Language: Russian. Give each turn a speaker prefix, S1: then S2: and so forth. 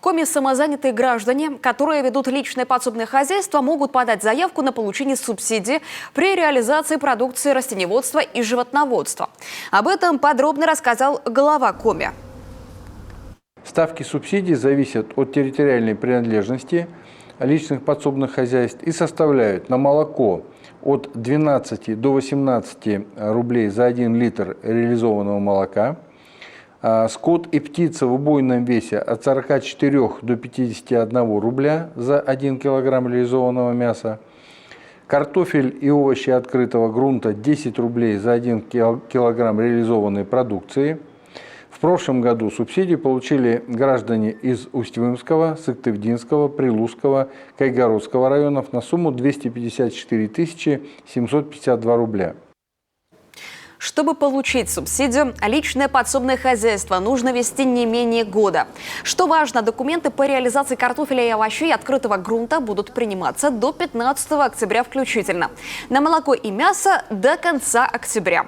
S1: Коми самозанятые граждане, которые ведут личное подсобное хозяйство, могут подать заявку на получение субсидий при реализации продукции растениеводства и животноводства. Об этом подробно рассказал глава Коми.
S2: Ставки субсидий зависят от территориальной принадлежности личных подсобных хозяйств и составляют на молоко от 12 до 18 рублей за 1 литр реализованного молока, скот и птица в убойном весе от 44 до 51 рубля за 1 килограмм реализованного мяса, картофель и овощи открытого грунта 10 рублей за 1 килограмм реализованной продукции. В прошлом году субсидии получили граждане из Усть-Вымского, Сыктывдинского, Прилузского, Кайгородского районов на сумму 254 752 рубля.
S1: Чтобы получить субсидию, личное подсобное хозяйство нужно вести не менее года. Что важно, документы по реализации картофеля и овощей открытого грунта будут приниматься до 15 октября включительно. На молоко и мясо до конца октября.